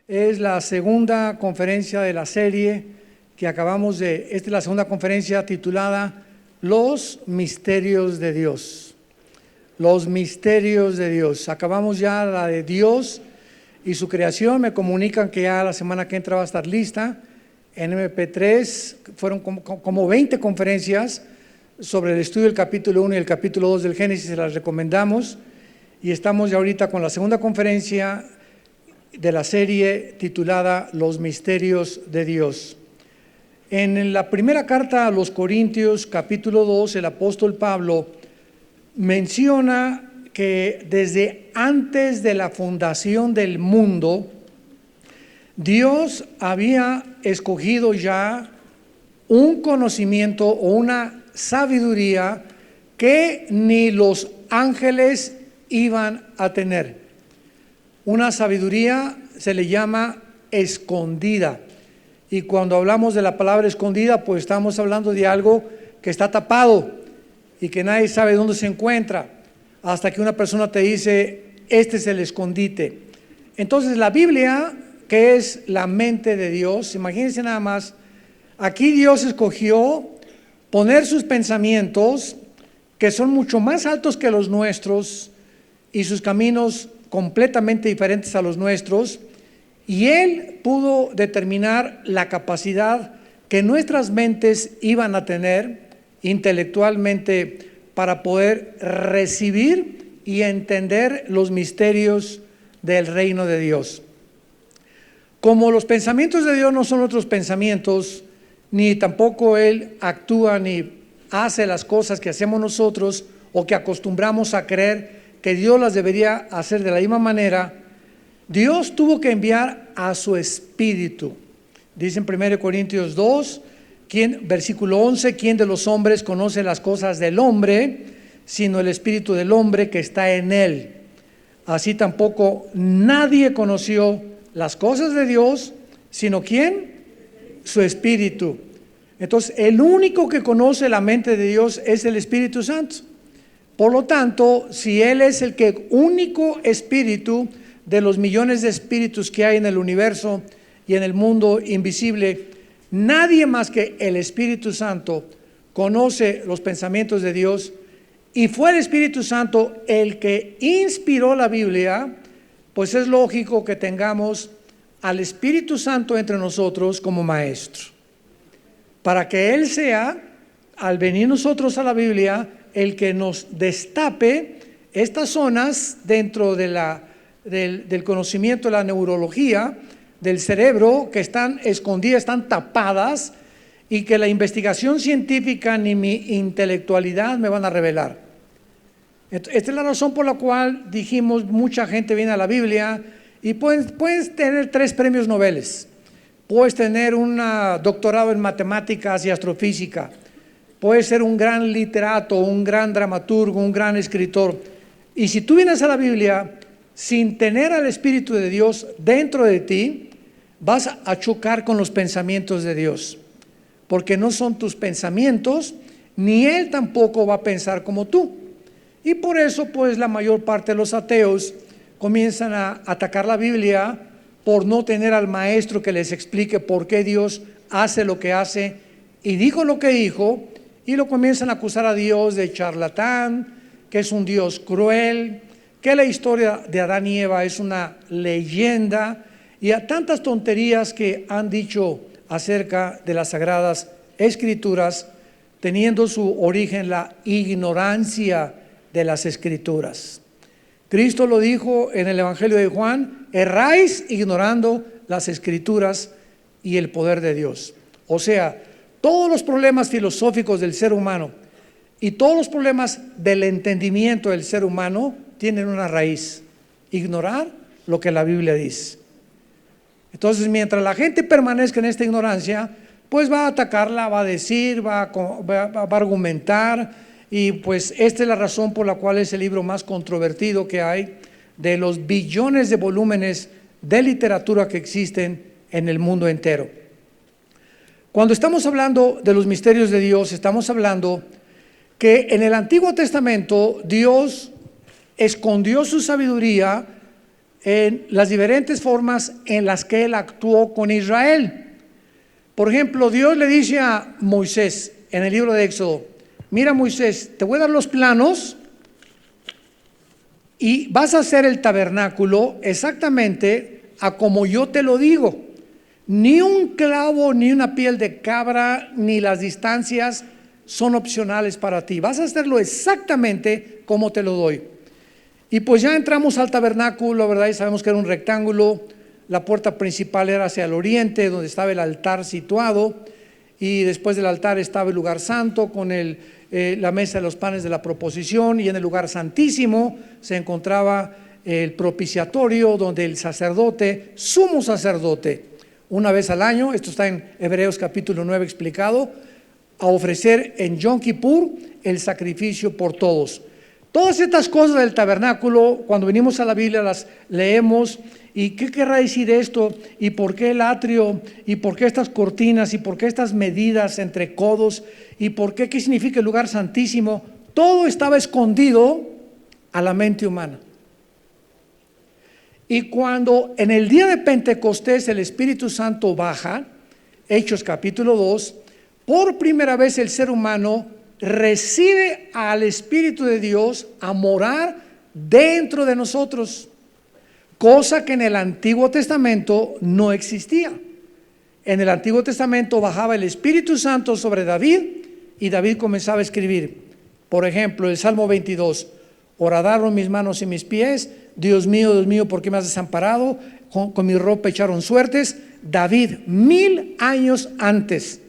Es la segunda conferencia de la serie que acabamos de... Esta es la segunda conferencia titulada Los Misterios de Dios. Los Misterios de Dios. Acabamos ya la de Dios y su creación. Me comunican que ya la semana que entra va a estar lista. En MP3 fueron como 20 conferencias sobre el estudio del capítulo 1 y el capítulo 2 del Génesis. Se las recomendamos. Y estamos ya ahorita con la segunda conferencia de la serie titulada Los Misterios de Dios. En la primera carta a los Corintios, capítulo 2, el apóstol Pablo menciona que desde antes de la fundación del mundo, Dios había escogido ya un conocimiento o una sabiduría que ni los ángeles iban a tener. Una sabiduría se le llama escondida. Y cuando hablamos de la palabra escondida, pues estamos hablando de algo que está tapado y que nadie sabe dónde se encuentra, hasta que una persona te dice, este es el escondite. Entonces la Biblia, que es la mente de Dios, imagínense nada más, aquí Dios escogió poner sus pensamientos, que son mucho más altos que los nuestros, y sus caminos completamente diferentes a los nuestros, y Él pudo determinar la capacidad que nuestras mentes iban a tener intelectualmente para poder recibir y entender los misterios del reino de Dios. Como los pensamientos de Dios no son otros pensamientos, ni tampoco Él actúa ni hace las cosas que hacemos nosotros o que acostumbramos a creer que Dios las debería hacer de la misma manera, Dios tuvo que enviar a su Espíritu. Dice en 1 Corintios 2, versículo 11, ¿quién de los hombres conoce las cosas del hombre, sino el Espíritu del hombre que está en él? Así tampoco nadie conoció las cosas de Dios, sino ¿quién? Su Espíritu. Entonces, el único que conoce la mente de Dios es el Espíritu Santo. Por lo tanto, si Él es el único espíritu de los millones de espíritus que hay en el universo y en el mundo invisible, nadie más que el Espíritu Santo conoce los pensamientos de Dios, y fue el Espíritu Santo el que inspiró la Biblia, pues es lógico que tengamos al Espíritu Santo entre nosotros como maestro, para que Él sea, al venir nosotros a la Biblia, el que nos destape estas zonas dentro de del conocimiento de la neurología del cerebro que están escondidas, están tapadas y que la investigación científica ni mi intelectualidad me van a revelar. Esta es la razón por la cual dijimos mucha gente viene a la Biblia y puedes tener 3 premios Nobel, puedes tener un doctorado en matemáticas y astrofísica, puedes ser un gran literato, un gran dramaturgo, un gran escritor. Y si tú vienes a la Biblia sin tener al Espíritu de Dios dentro de ti, vas a chocar con los pensamientos de Dios, porque no son tus pensamientos, ni Él tampoco va a pensar como tú. Y por eso, pues, la mayor parte de los ateos comienzan a atacar la Biblia por no tener al maestro que les explique por qué Dios hace lo que hace y dijo lo que dijo. Y lo comienzan a acusar a Dios de charlatán, que es un Dios cruel, que la historia de Adán y Eva es una leyenda, y a tantas tonterías que han dicho acerca de las Sagradas Escrituras, teniendo su origen en la ignorancia de las Escrituras. Cristo lo dijo en el Evangelio de Juan, erráis ignorando las Escrituras y el poder de Dios. O sea, todos los problemas filosóficos del ser humano y todos los problemas del entendimiento del ser humano tienen una raíz: ignorar lo que la Biblia dice. Entonces, mientras la gente permanezca en esta ignorancia, pues va a atacarla, va a decir, va a argumentar, y pues esta es la razón por la cual es el libro más controvertido que hay de los billones de volúmenes de literatura que existen en el mundo entero. Cuando estamos hablando de los misterios de Dios, estamos hablando que en el Antiguo Testamento Dios escondió su sabiduría en las diferentes formas en las que Él actuó con Israel. Por ejemplo, Dios le dice a Moisés en el libro de Éxodo: mira, Moisés, te voy a dar los planos y vas a hacer el tabernáculo exactamente a como yo te lo digo. Ni un clavo, ni una piel de cabra, ni las distancias son opcionales para ti. Vas a hacerlo exactamente como te lo doy. Y pues ya entramos al tabernáculo, ¿verdad? Y sabemos que era un rectángulo. La puerta principal era hacia el oriente, donde estaba el altar situado. Y después del altar estaba el lugar santo con la mesa de los panes de la proposición. Y en el lugar santísimo se encontraba el propiciatorio, donde el sacerdote, sumo sacerdote, una vez al año, esto está en Hebreos capítulo 9 explicado, a ofrecer en Yom Kippur el sacrificio por todos. Todas estas cosas del tabernáculo, cuando venimos a la Biblia las leemos. ¿Y qué querrá decir esto? ¿Y por qué el atrio? ¿Y por qué estas cortinas? ¿Y por qué estas medidas entre codos? ¿Y por qué? ¿Qué significa el lugar santísimo? Todo estaba escondido a la mente humana. Y cuando en el día de Pentecostés el Espíritu Santo baja, Hechos capítulo 2, por primera vez el ser humano recibe al Espíritu de Dios a morar dentro de nosotros, cosa que en el Antiguo Testamento no existía. En el Antiguo Testamento bajaba el Espíritu Santo sobre David y David comenzaba a escribir. Por ejemplo, el Salmo 22: horadaron mis manos y mis pies, Dios mío, ¿por qué me has desamparado? Con mi ropa echaron suertes. David, 1000 años antes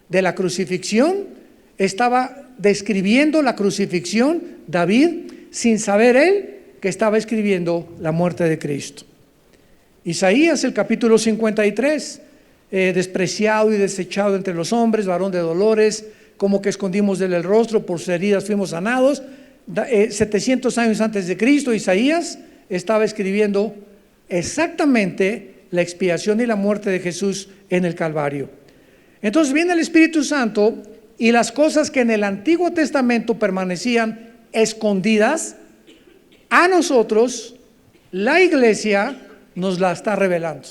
de la crucifixión, estaba describiendo la crucifixión, David, sin saber él que estaba escribiendo la muerte de Cristo. Isaías, el capítulo 53, despreciado y desechado entre los hombres, varón de dolores, como que escondimos de él el rostro, por sus heridas fuimos sanados. 700 años antes de Cristo, Isaías estaba escribiendo exactamente la expiación y la muerte de Jesús en el Calvario. Entonces viene el Espíritu Santo y las cosas que en el Antiguo Testamento permanecían escondidas, a nosotros la iglesia nos la está revelando.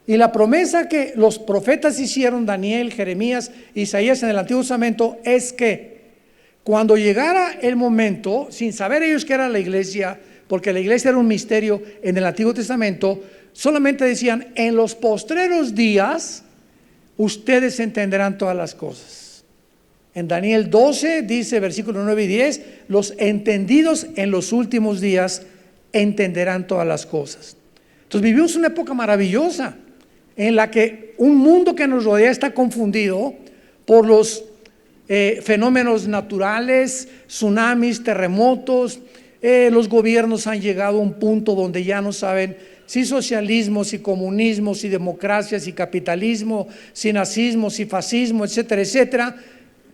Y la promesa que los profetas hicieron, Daniel, Jeremías, Isaías en el Antiguo Testamento, es que cuando llegara el momento, sin saber ellos que era la iglesia, porque la iglesia era un misterio en el Antiguo Testamento, solamente decían: en los postreros días ustedes entenderán todas las cosas. En Daniel 12 dice, versículos 9 y 10, los entendidos en los últimos días entenderán todas las cosas. Entonces vivimos una época maravillosa en la que un mundo que nos rodea está confundido por los fenómenos naturales, tsunamis, terremotos. Los gobiernos han llegado a un punto donde ya no saben si socialismo, si comunismo, si democracia, si capitalismo, si nazismo, si fascismo, etcétera, etcétera.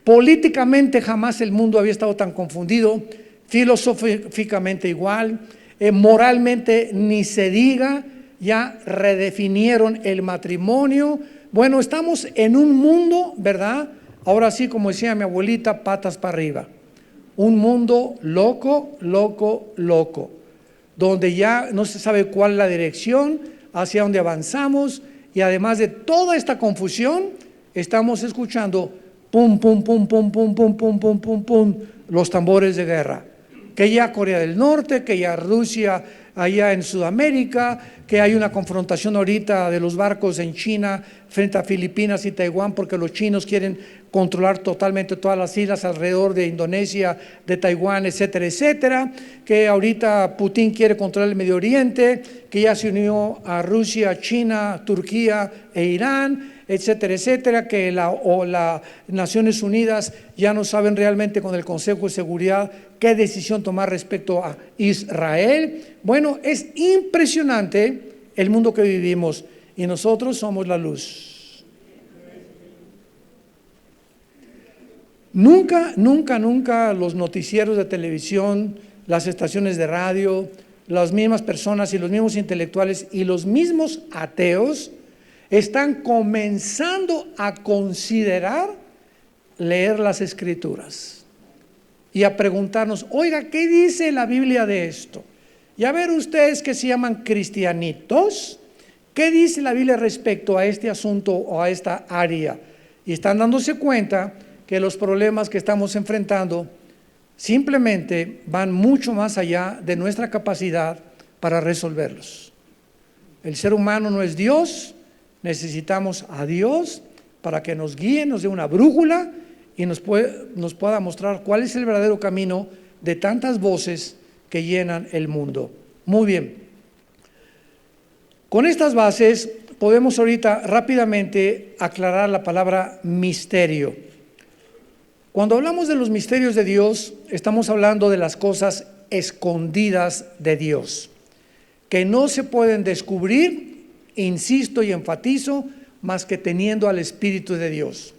Políticamente jamás el mundo había estado tan confundido, filosóficamente igual, moralmente ni se diga, ya redefinieron el matrimonio. Bueno, estamos en un mundo, ¿verdad? Ahora sí, como decía mi abuelita, patas para arriba. Un mundo loco, loco, loco, donde ya no se sabe cuál es la dirección, hacia dónde avanzamos, y además de toda esta confusión, estamos escuchando pum, pum, pum, pum, pum, pum, pum, pum, pum, pum, los tambores de guerra. Que ya Corea del Norte, que ya Rusia allá en Sudamérica, que hay una confrontación ahorita de los barcos en China frente a Filipinas y Taiwán, porque los chinos quieren controlar totalmente todas las islas alrededor de Indonesia, de Taiwán, etcétera, etcétera, que ahorita Putin quiere controlar el Medio Oriente, que ya se unió a Rusia, China, Turquía e Irán, etcétera, etcétera, que las Naciones Unidas ya no saben realmente con el Consejo de Seguridad qué decisión tomar respecto a Israel. Bueno, es impresionante el mundo que vivimos y nosotros somos la luz. Nunca los noticieros de televisión, las estaciones de radio, las mismas personas y los mismos intelectuales y los mismos ateos están comenzando a considerar leer las Escrituras y a preguntarnos: oiga, ¿qué dice la Biblia de esto? Y a ver ustedes que se llaman cristianitos, ¿qué dice la Biblia respecto a este asunto o a esta área? Y están dándose cuenta que los problemas que estamos enfrentando simplemente van mucho más allá de nuestra capacidad para resolverlos. El ser humano no es Dios, necesitamos a Dios para que nos guíe, nos dé una brújula y nos pueda mostrar cuál es el verdadero camino de tantas voces que llenan el mundo. Muy bien. Con estas bases podemos ahorita rápidamente aclarar la palabra misterio. Cuando hablamos de los misterios de Dios, estamos hablando de las cosas escondidas de Dios, que no se pueden descubrir, insisto y enfatizo, más que teniendo al Espíritu de Dios.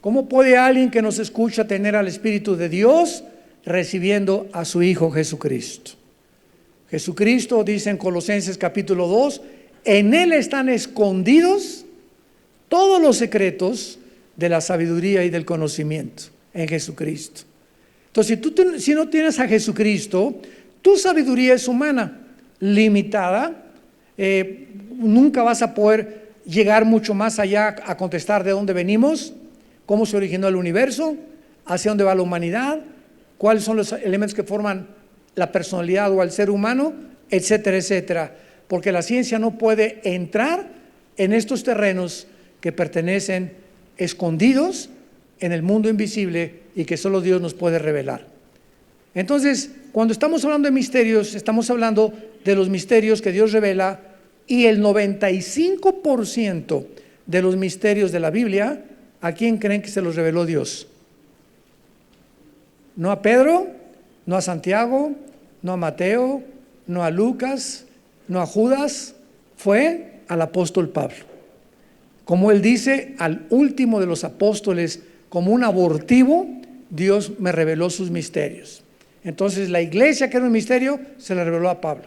¿Cómo puede alguien que nos escucha tener al Espíritu de Dios? Recibiendo a su Hijo Jesucristo. Jesucristo dice en Colosenses capítulo 2, en Él están escondidos todos los secretos de la sabiduría y del conocimiento, en Jesucristo. Entonces, si no tienes a Jesucristo, tu sabiduría es humana, limitada, nunca vas a poder llegar mucho más allá a contestar de dónde venimos, cómo se originó el universo, hacia dónde va la humanidad, cuáles son los elementos que forman la personalidad o al ser humano, etcétera, etcétera. Porque la ciencia no puede entrar en estos terrenos que pertenecen escondidos en el mundo invisible y que solo Dios nos puede revelar. Entonces, cuando estamos hablando de misterios, estamos hablando de los misterios que Dios revela, y el 95% de los misterios de la Biblia, ¿a quién creen que se los reveló Dios? No a Pedro, no a Santiago, no a Mateo, no a Lucas, no a Judas, fue al apóstol Pablo. Como él dice, al último de los apóstoles, como un abortivo, Dios me reveló sus misterios. Entonces la iglesia, que era un misterio, se la reveló a Pablo.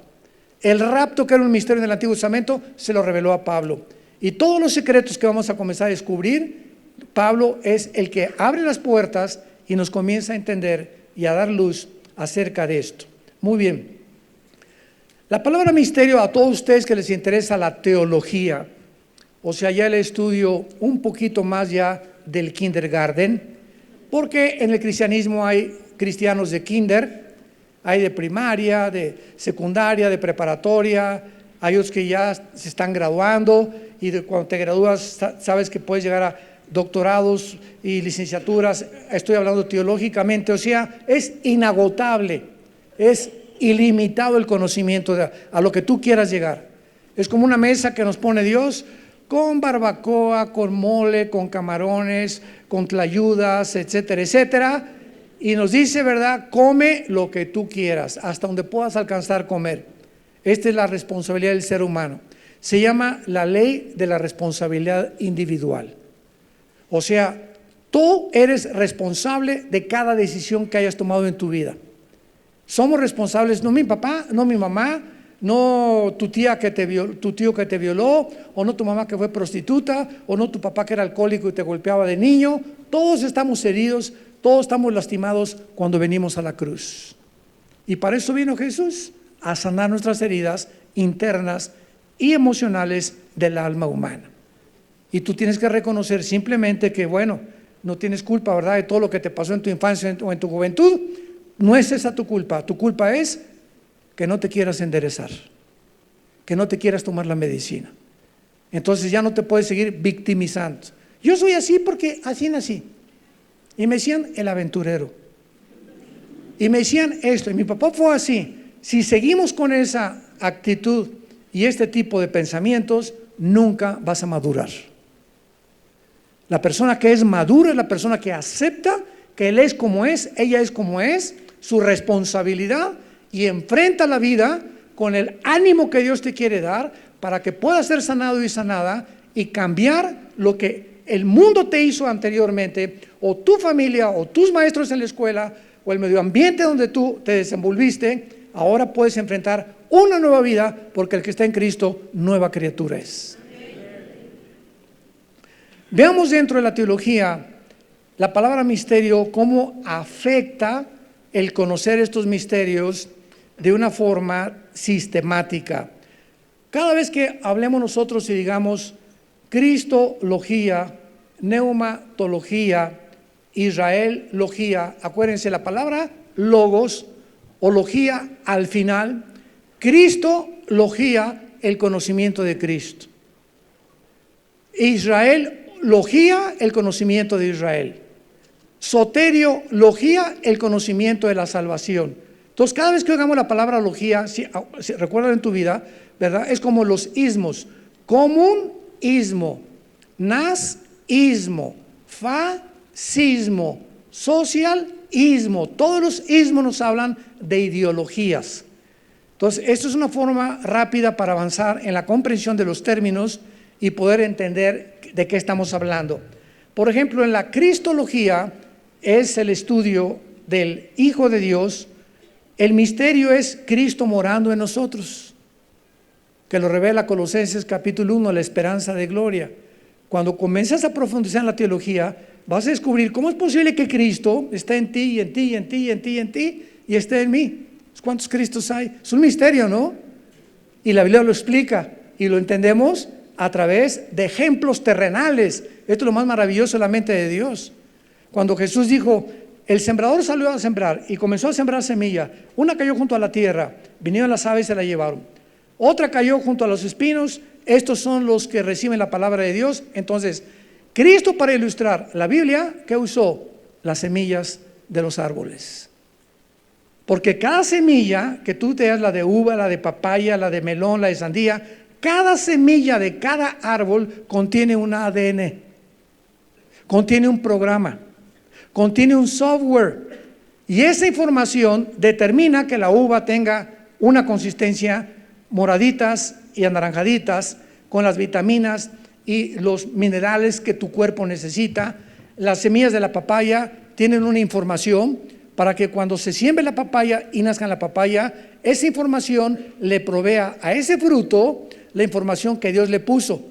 El rapto, que era un misterio en el Antiguo Testamento, se lo reveló a Pablo. Y todos los secretos que vamos a comenzar a descubrir, Pablo es el que abre las puertas y nos comienza a entender y a dar luz acerca de esto. Muy bien. La palabra misterio, a todos ustedes que les interesa la teología, o sea, ya el estudio un poquito más ya del kindergarten, porque en el cristianismo hay cristianos de kinder, hay de primaria, de secundaria, de preparatoria, hay otros que ya se están graduando y cuando te gradúas sabes que puedes llegar a doctorados y licenciaturas. Estoy hablando teológicamente, o sea, es inagotable, es ilimitado el conocimiento a lo que tú quieras llegar. Es como una mesa que nos pone Dios con barbacoa, con mole, con camarones, con tlayudas, etcétera, etcétera. Y nos dice, ¿verdad? Come lo que tú quieras, hasta donde puedas alcanzar comer. Esta es la responsabilidad del ser humano. Se llama la ley de la responsabilidad individual. O sea, tú eres responsable de cada decisión que hayas tomado en tu vida. Somos responsables, no mi papá, no mi mamá, no tu tía que te violó, tu tío que te violó, o no tu mamá que fue prostituta, o no tu papá que era alcohólico y te golpeaba de niño. Todos estamos heridos, todos estamos lastimados cuando venimos a la cruz. Y para eso vino Jesús, a sanar nuestras heridas internas y emocionales del alma humana. Y tú tienes que reconocer simplemente que, bueno, no tienes culpa, ¿verdad?, de todo lo que te pasó en tu infancia o en tu juventud. No es esa tu culpa es que no te quieras enderezar, que no te quieras tomar la medicina. Entonces ya no te puedes seguir victimizando. Yo soy así porque así nací. Y me decían el aventurero. Y me decían esto, y mi papá fue así. Si seguimos con esa actitud y este tipo de pensamientos, nunca vas a madurar. La persona que es madura es la persona que acepta que él es como es, ella es como es, su responsabilidad, y enfrenta la vida con el ánimo que Dios te quiere dar para que puedas ser sanado y sanada y cambiar lo que el mundo te hizo anteriormente, o tu familia, o tus maestros en la escuela, o el medio ambiente donde tú te desenvolviste. Ahora puedes enfrentar una nueva vida, porque el que está en Cristo, nueva criatura es. Veamos dentro de la teología la palabra misterio, cómo afecta el conocer estos misterios de una forma sistemática. Cada vez que hablemos nosotros y digamos cristología, neumatología, israelología, acuérdense la palabra logos o logía al final, cristología, el conocimiento de Cristo. Israelología, el conocimiento de Israel. Soteriología, el conocimiento de la salvación. Entonces, cada vez que oigamos la palabra logía, si recuerdan en tu vida, ¿verdad? Es como los ismos: comunismo, nazismo, fascismo, socialismo. Todos los ismos nos hablan de ideologías. Entonces, esto es una forma rápida para avanzar en la comprensión de los términos y poder entender de qué estamos hablando. Por ejemplo, en la cristología es el estudio del Hijo de Dios. El misterio es Cristo morando en nosotros, que lo revela Colosenses capítulo 1, la esperanza de gloria. Cuando comienzas a profundizar en la teología, vas a descubrir cómo es posible que Cristo esté en ti, y en ti, y en ti, y en ti, y en ti, y esté en mí. ¿Cuántos Cristos hay? Es un misterio, ¿no? Y la Biblia lo explica, y lo entendemos a través de ejemplos terrenales. Esto es lo más maravilloso de la mente de Dios. Cuando Jesús dijo, el sembrador salió a sembrar y comenzó a sembrar semilla. Una cayó junto a la tierra, vinieron las aves y se la llevaron. Otra cayó junto a los espinos. Estos son los que reciben la palabra de Dios. Entonces, Cristo, para ilustrar la Biblia, ¿qué usó? Las semillas de los árboles. Porque cada semilla que tú te das, la de uva, la de papaya, la de melón, la de sandía, cada semilla de cada árbol contiene un ADN, contiene un programa, contiene un software, y esa información determina que la uva tenga una consistencia moraditas y anaranjaditas, con las vitaminas y los minerales que tu cuerpo necesita. Las semillas de la papaya tienen una información para que cuando se siembre la papaya y nazca la papaya, esa información le provea a ese fruto la información que Dios le puso.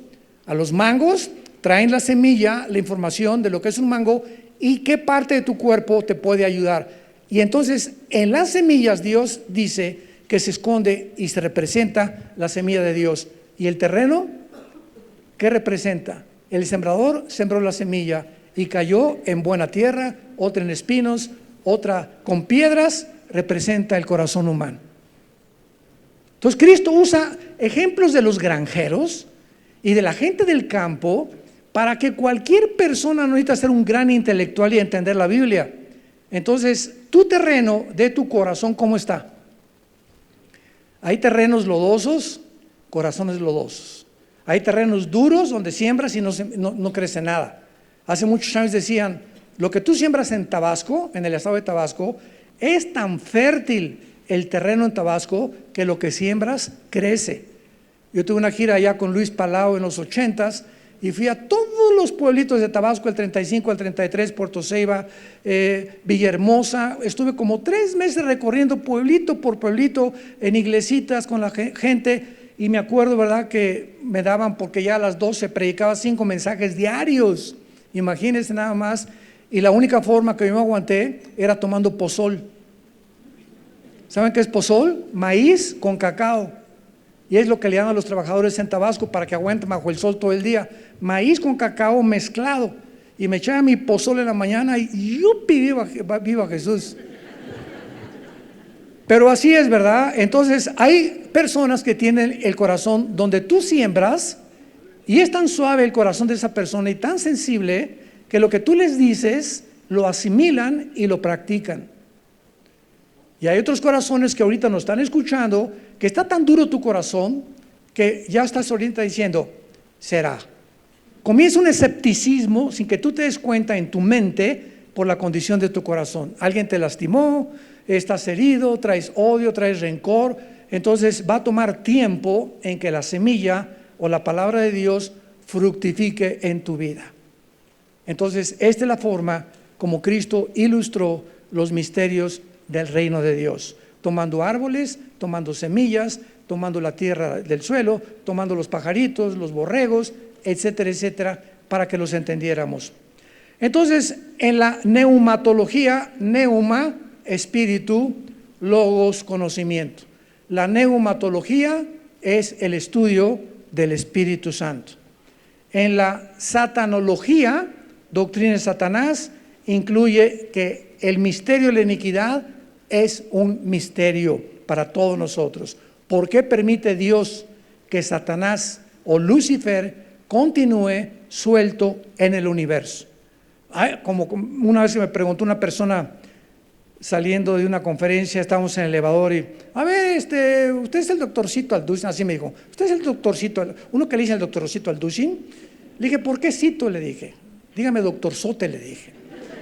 A los mangos traen la semilla, la información de lo que es un mango y qué parte de tu cuerpo te puede ayudar. Y entonces en las semillas Dios dice que se esconde y se representa la semilla de Dios. ¿Y el terreno? ¿Qué representa? El sembrador sembró la semilla y cayó en buena tierra, otra en espinos, otra con piedras. Representa el corazón humano. Entonces Cristo usa ejemplos de los granjeros y de la gente del campo para que cualquier persona, no necesita ser un gran intelectual y entender la Biblia. Entonces, tu terreno de tu corazón, ¿cómo está? Hay terrenos lodosos, corazones lodosos. Hay terrenos duros donde siembras y no crece nada. Hace muchos años decían, lo que tú siembras en Tabasco, en el estado de Tabasco, es tan fértil el terreno en Tabasco que lo que siembras crece. Yo tuve una gira allá con Luis Palau en los 80s y fui a todos los pueblitos de Tabasco, el 35, el 33, Puerto Ceiba, Villahermosa. Estuve como 3 meses recorriendo pueblito por pueblito en iglesitas con la gente, y me acuerdo, ¿verdad?, que me daban, porque ya a las 12 predicaba 5 mensajes diarios, imagínense nada más, y la única forma que yo me aguanté era tomando pozol. ¿Saben qué es pozol? Maíz con cacao. Y es lo que le dan a los trabajadores en Tabasco para que aguanten bajo el sol todo el día. Maíz con cacao mezclado. Y me echaba mi pozol en la mañana y ¡yupi! ¡Viva Jesús! Pero así es, ¿verdad? Entonces hay personas que tienen el corazón donde tú siembras, y es tan suave el corazón de esa persona y tan sensible que lo que tú les dices lo asimilan y lo practican. Y hay otros corazones que ahorita nos están escuchando, que está tan duro tu corazón que ya estás ahorita diciendo, será. Comienza un escepticismo sin que tú te des cuenta en tu mente por la condición de tu corazón. Alguien te lastimó, estás herido, traes odio, traes rencor. Entonces va a tomar tiempo en que la semilla o la palabra de Dios fructifique en tu vida. Entonces esta es la forma como Cristo ilustró los misterios del reino de Dios, tomando árboles, tomando semillas, tomando la tierra del suelo, tomando los pajaritos, los borregos, etcétera, etcétera, para que los entendiéramos. Entonces, en la neumatología, neuma, espíritu, logos, conocimiento. La neumatología es el estudio del Espíritu Santo. En la satanología, doctrina de Satanás, incluye que el misterio de la iniquidad es un misterio para todos nosotros. ¿Por qué permite Dios que Satanás o Lucifer continúe suelto en el universo? Como una vez me preguntó una persona saliendo de una conferencia, estábamos en el elevador y, a ver, usted es el doctorcito Alducin, así me dijo, usted es el doctorcito, uno que le dice el doctorcito Alducin. Le dije, ¿por qué cito? Le dije, dígame doctorzote, le dije.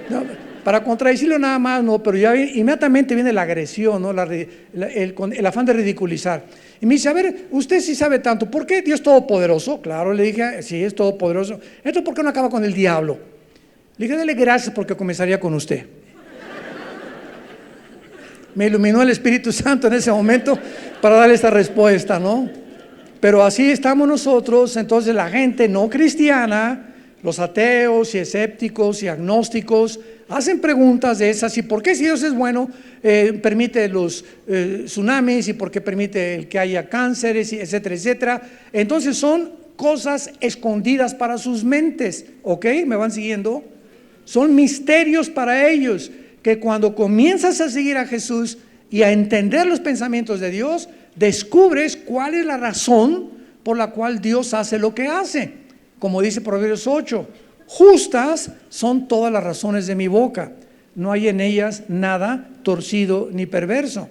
No, para contradecirlo nada más, no, pero ya inmediatamente viene la agresión, ¿no? El afán de ridiculizar. Y me dice, a ver, usted sí sabe tanto, ¿por qué Dios es todopoderoso? Claro, le dije, sí, es todopoderoso. ¿Esto por qué no acaba con el diablo? Le dije, dale gracias porque comenzaría con usted. Me iluminó el Espíritu Santo en ese momento para darle esta respuesta, ¿no? Pero así estamos nosotros. Entonces la gente no cristiana, los ateos y escépticos y agnósticos, hacen preguntas de esas, y por qué si Dios es bueno, permite los tsunamis, y por qué permite que haya cánceres, etcétera, etcétera. Entonces son cosas escondidas para sus mentes, ¿ok? ¿Me van siguiendo? Son misterios para ellos, que cuando comienzas a seguir a Jesús y a entender los pensamientos de Dios, descubres cuál es la razón por la cual Dios hace lo que hace. Como dice Proverbios 8, justas son todas las razones de mi boca, no hay en ellas nada torcido ni perverso.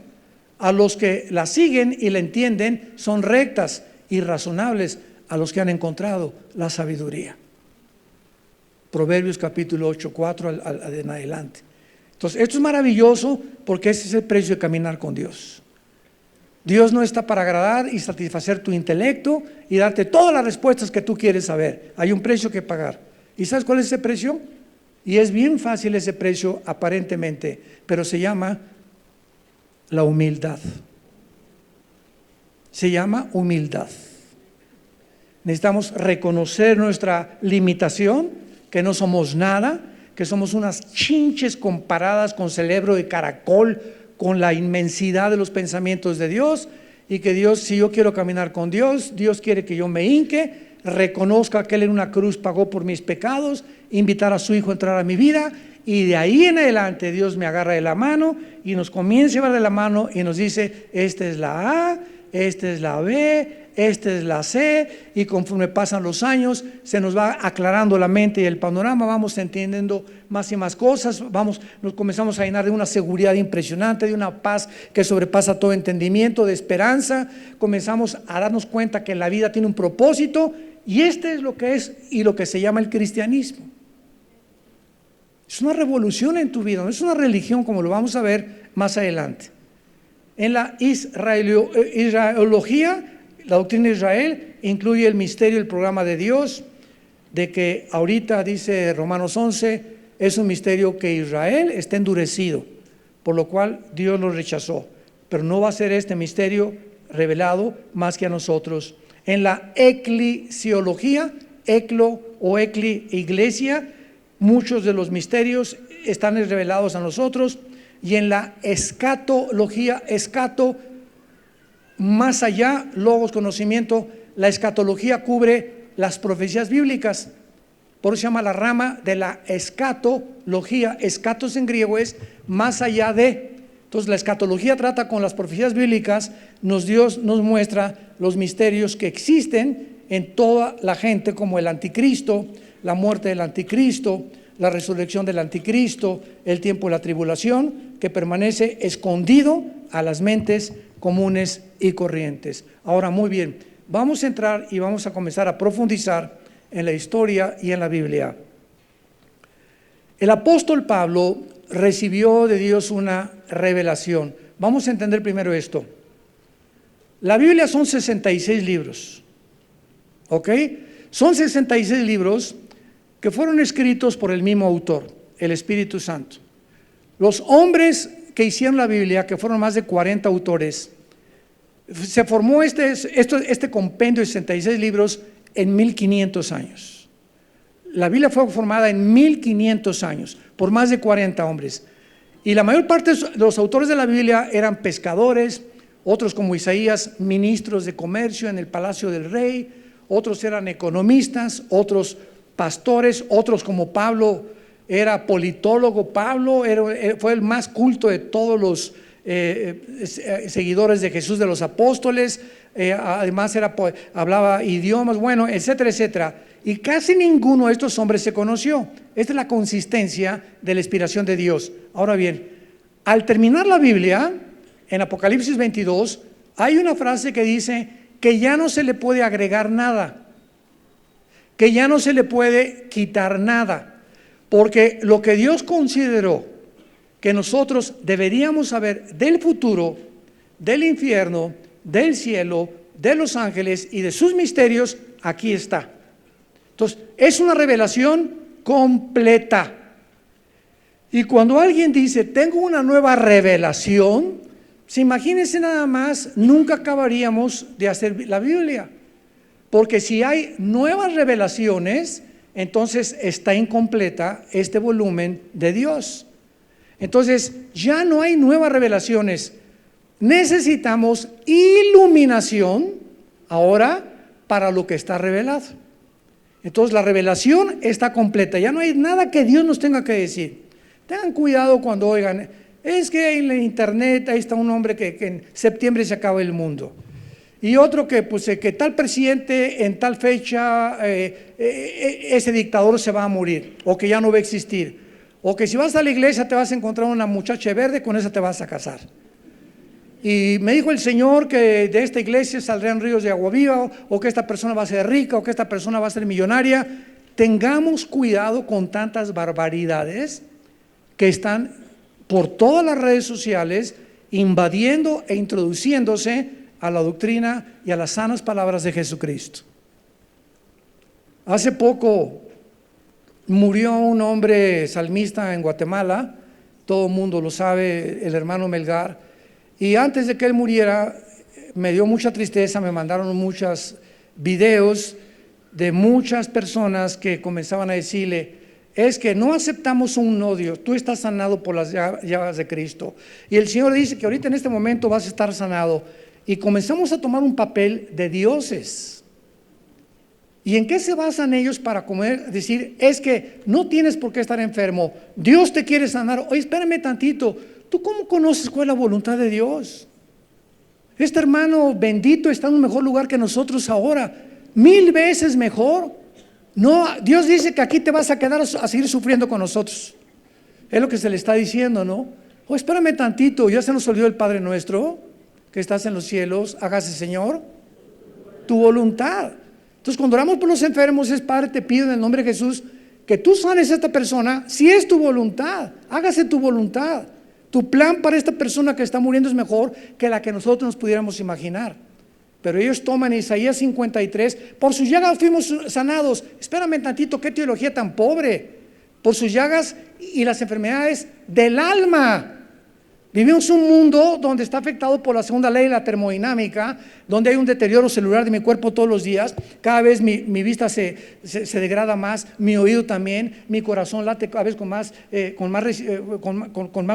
A los que la siguen y la entienden son rectas y razonables, a los que han encontrado la sabiduría. Proverbios capítulo 8, 4 en adelante. Entonces, esto es maravilloso porque ese es el precio de caminar con Dios. Dios no está para agradar y satisfacer tu intelecto y darte todas las respuestas que tú quieres saber. Hay un precio que pagar. ¿Y sabes cuál es ese precio? Y es bien fácil ese precio aparentemente, pero se llama la humildad. Se llama humildad. Necesitamos reconocer nuestra limitación, que no somos nada, que somos unas chinches comparadas con cerebro de caracol, con la inmensidad de los pensamientos de Dios, y que Dios, si yo quiero caminar con Dios, Dios quiere que yo me hinque, reconozca que Él en una cruz pagó por mis pecados, invitar a su Hijo a entrar a mi vida, y de ahí en adelante Dios me agarra de la mano y nos comienza a llevar de la mano y nos dice, esta es la A, esta es la B, esta es la C, y conforme pasan los años se nos va aclarando la mente y el panorama, vamos entendiendo más y más cosas, nos comenzamos a llenar de una seguridad impresionante, de una paz que sobrepasa todo entendimiento, de esperanza, comenzamos a darnos cuenta que la vida tiene un propósito, y este es lo que es y lo que se llama el cristianismo. Es una revolución en tu vida, no es una religión como lo vamos a ver más adelante. En la israelología, la doctrina de Israel incluye el misterio, el programa de Dios, de que ahorita dice Romanos 11, es un misterio que Israel está endurecido, por lo cual Dios lo rechazó, pero no va a ser este misterio revelado más que a nosotros. En la eclesiología, iglesia, muchos de los misterios están revelados a nosotros. Y en la escatología, más allá, logos, conocimiento, la escatología cubre las profecías bíblicas, por eso se llama la rama de la escatología. Escatos en griego es más allá de. Entonces la escatología trata con las profecías bíblicas, Dios nos muestra los misterios que existen en toda la gente, como el anticristo, la muerte del anticristo, la resurrección del anticristo, el tiempo de la tribulación, que permanece escondido a las mentes comunes y corrientes. Ahora, muy bien, vamos a entrar y vamos a comenzar a profundizar en la historia y en la Biblia. El apóstol Pablo recibió de Dios una revelación. Vamos a entender primero esto. La Biblia son 66 libros, ¿ok? Son 66 libros que fueron escritos por el mismo autor, el Espíritu Santo. Los hombres que hicieron la Biblia, que fueron más de 40 autores, se formó este compendio de 66 libros en 1500 años. La Biblia fue formada en 1500 años por más de 40 hombres. Y la mayor parte de los autores de la Biblia eran pescadores, otros como Isaías, ministros de comercio en el palacio del rey, otros eran economistas, otros pastores, otros como Pablo era politólogo. Pablo fue el más culto de todos los seguidores de Jesús, de los apóstoles. Además hablaba idiomas, bueno, etcétera, etcétera. Y casi ninguno de estos hombres se conoció. Esta es la consistencia de la inspiración de Dios. Ahora bien, al terminar la Biblia, en Apocalipsis 22, hay una frase que dice que ya no se le puede agregar nada, que ya no se le puede quitar nada, porque lo que Dios consideró que nosotros deberíamos saber del futuro, del infierno, del cielo, de los ángeles y de sus misterios, aquí está. Entonces, es una revelación completa. Y cuando alguien dice, tengo una nueva revelación, pues imagínense nada más, nunca acabaríamos de hacer la Biblia. Porque si hay nuevas revelaciones, entonces está incompleta este volumen de Dios. Entonces, ya no hay nuevas revelaciones. Necesitamos iluminación ahora para lo que está revelado. Entonces la revelación está completa, ya no hay nada que Dios nos tenga que decir. Tengan cuidado cuando oigan, es que en la internet ahí está un hombre que en septiembre se acaba el mundo, y otro que que tal presidente en tal fecha ese dictador se va a morir, o que ya no va a existir, o que si vas a la iglesia te vas a encontrar una muchacha verde, con esa te vas a casar. Y me dijo el Señor que de esta iglesia saldrán ríos de agua viva, o que esta persona va a ser rica, o que esta persona va a ser millonaria. Tengamos cuidado con tantas barbaridades que están por todas las redes sociales invadiendo e introduciéndose a la doctrina y a las sanas palabras de Jesucristo. Hace poco murió un hombre salmista en Guatemala, todo el mundo lo sabe, el hermano Melgar. Y antes de que él muriera, me dio mucha tristeza, me mandaron muchos videos de muchas personas que comenzaban a decirle, es que no aceptamos un odio, tú estás sanado por las llagas de Cristo. Y el Señor dice que ahorita en este momento vas a estar sanado. Y comenzamos a tomar un papel de dioses. ¿Y en qué se basan ellos para decir, es que no tienes por qué estar enfermo, Dios te quiere sanar? Oye, espérame tantito, ¿tú cómo conoces cuál es la voluntad de Dios? Este hermano bendito está en un mejor lugar que nosotros ahora, 1000 veces mejor. No, Dios dice que aquí te vas a quedar a seguir sufriendo con nosotros. Es lo que se le está diciendo, ¿no? Oh, espérame tantito, ya se nos olvidó el Padre nuestro, que estás en los cielos, hágase, Señor, tu voluntad. Entonces, cuando oramos por los enfermos, es Padre, te pido en el nombre de Jesús que tú sanes a esta persona, si es tu voluntad, hágase tu voluntad. Tu plan para esta persona que está muriendo es mejor que la que nosotros nos pudiéramos imaginar. Pero ellos toman Isaías 53, por sus llagas fuimos sanados. Espérame tantito, qué teología tan pobre. Por sus llagas y las enfermedades del alma. Vivimos un mundo donde está afectado por la segunda ley de la termodinámica, donde hay un deterioro celular de mi cuerpo todos los días. Cada vez mi vista se degrada más, mi oído también, mi corazón late cada vez con más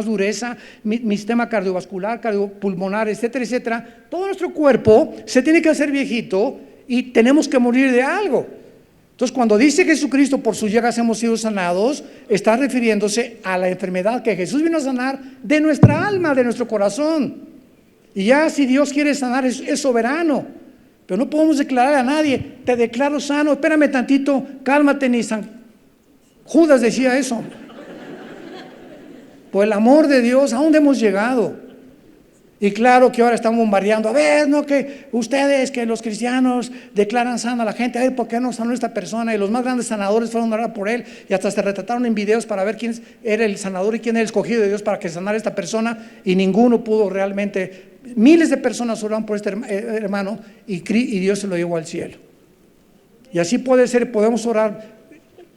dureza, mi sistema cardiovascular, cardiopulmonar, etcétera, etcétera. Todo nuestro cuerpo se tiene que hacer viejito y tenemos que morir de algo. Entonces, cuando dice Jesucristo, por sus llagas hemos sido sanados, está refiriéndose a la enfermedad que Jesús vino a sanar de nuestra alma, de nuestro corazón. Y ya si Dios quiere sanar, es soberano. Pero no podemos declarar a nadie, te declaro sano, espérame tantito, cálmate, ni San Judas decía eso. Por el amor de Dios, ¿a dónde hemos llegado? Y claro que ahora están bombardeando, a ver, no, que ustedes, que los cristianos declaran sana a la gente, a ver, ¿por qué no sanó esta persona? Y los más grandes sanadores fueron a orar por él, y hasta se retrataron en videos para ver quién era el sanador y quién era el escogido de Dios para que sanara a esta persona, y ninguno pudo realmente. Miles de personas oraron por este hermano, y Dios se lo llevó al cielo. Y así puede ser, podemos orar,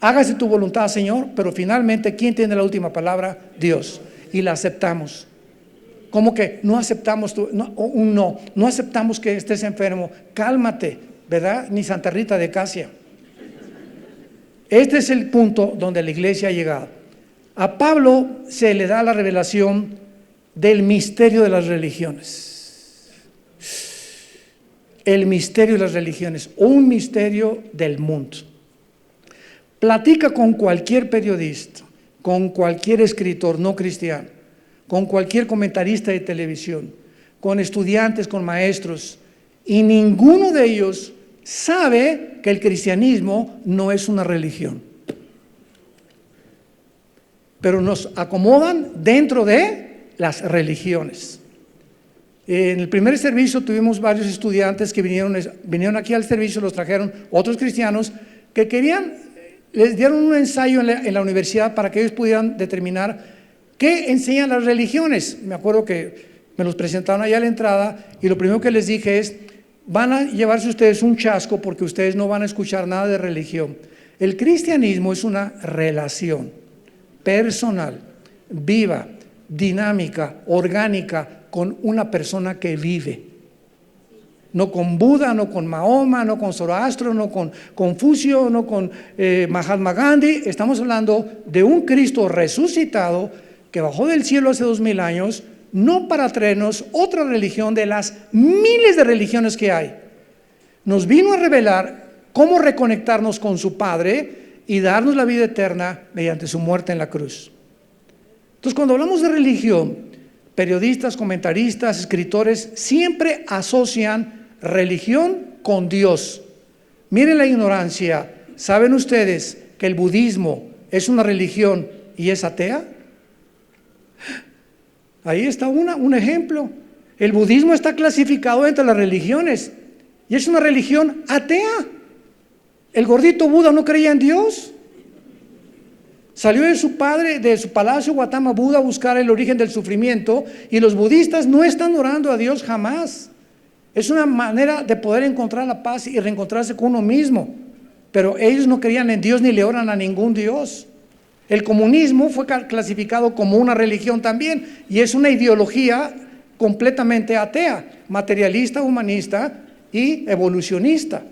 hágase tu voluntad, Señor, pero finalmente, ¿quién tiene la última palabra? Dios, y la aceptamos. ¿Cómo que no aceptamos no aceptamos que estés enfermo? Cálmate, ¿verdad? Ni Santa Rita de Casia. Este es el punto donde la iglesia ha llegado. A Pablo se le da la revelación del misterio de las religiones. El misterio de las religiones, un misterio del mundo. Platica con cualquier periodista, con cualquier escritor no cristiano, con cualquier comentarista de televisión, con estudiantes, con maestros, y ninguno de ellos sabe que el cristianismo no es una religión. Pero nos acomodan dentro de las religiones. En el primer servicio tuvimos varios estudiantes que vinieron aquí al servicio, los trajeron otros cristianos que les dieron un ensayo en la universidad para que ellos pudieran determinar qué enseñan las religiones. Me acuerdo que me los presentaron allá a la entrada y lo primero que les dije es: van a llevarse ustedes un chasco porque ustedes no van a escuchar nada de religión. El cristianismo es una relación personal, viva, dinámica, orgánica, con una persona que vive. No con Buda, no con Mahoma, no con Zoroastro, no con Confucio, no con Mahatma Gandhi. Estamos hablando de un Cristo resucitado que bajó del cielo hace 2000 años, no para traernos otra religión de las miles de religiones que hay. Nos vino a revelar cómo reconectarnos con su Padre y darnos la vida eterna mediante su muerte en la cruz. Entonces, cuando hablamos de religión, periodistas, comentaristas, escritores siempre asocian religión con Dios. Miren la ignorancia. ¿Saben ustedes que el budismo es una religión y es atea? Ahí está un ejemplo. El budismo está clasificado entre las religiones y es una religión atea. El gordito Buda no creía en Dios. Salió de su palacio Gautama Buda a buscar el origen del sufrimiento, y los budistas no están orando a Dios jamás. Es una manera de poder encontrar la paz y reencontrarse con uno mismo. Pero ellos no creían en Dios ni le oran a ningún Dios. El comunismo fue clasificado como una religión también, y es una ideología completamente atea, materialista, humanista y evolucionista.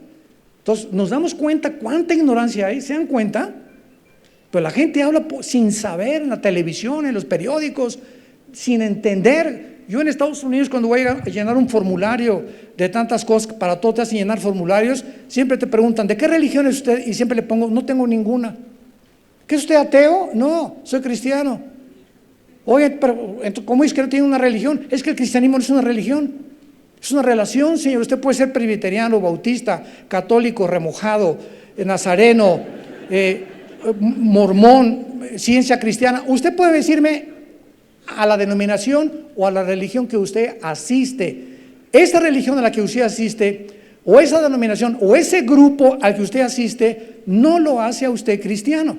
Entonces nos damos cuenta cuánta ignorancia hay. ¿Se dan cuenta? Pero la gente habla sin saber, en la televisión, en los periódicos, sin entender. Yo en Estados Unidos, cuando voy a llenar un formulario de tantas cosas, para todo te hacen llenar formularios, siempre te preguntan: ¿de qué religión es usted? Y siempre le pongo: no tengo ninguna. ¿Qué es usted, ateo? No, soy cristiano. Oye, pero ¿cómo es que no tiene una religión? Es que el cristianismo no es una religión, es una relación, señor. Usted puede ser presbiteriano, bautista, católico, remojado, nazareno, mormón, ciencia cristiana. Usted puede decirme a la denominación o a la religión que usted asiste. Esa religión a la que usted asiste, o esa denominación, o ese grupo al que usted asiste, no lo hace a usted cristiano.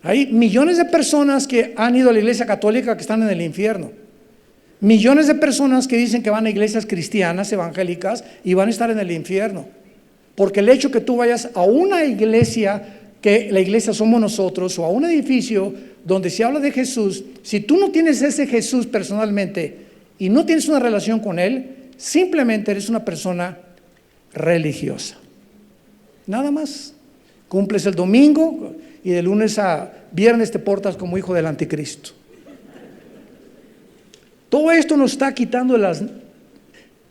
Hay millones de personas que han ido a la iglesia católica que están en el infierno. Millones de personas que dicen que van a iglesias cristianas, evangélicas, y van a estar en el infierno. Porque el hecho que tú vayas a una iglesia, que la iglesia somos nosotros, o a un edificio donde se habla de Jesús, si tú no tienes ese Jesús personalmente y no tienes una relación con Él, simplemente eres una persona religiosa. Nada más. Cumples el domingo y de lunes a viernes te portas como hijo del anticristo. Todo esto nos está quitando las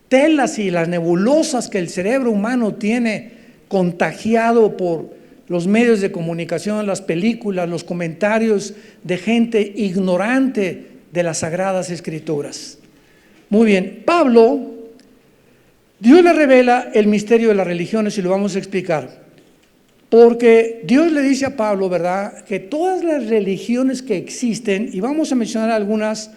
telas y las nebulosas que el cerebro humano tiene contagiado por los medios de comunicación, las películas, los comentarios de gente ignorante de las Sagradas Escrituras. Muy bien, Pablo, Dios le revela el misterio de las religiones y lo vamos a explicar. Porque Dios le dice a Pablo, ¿verdad?, que todas las religiones que existen, y vamos a mencionar algunas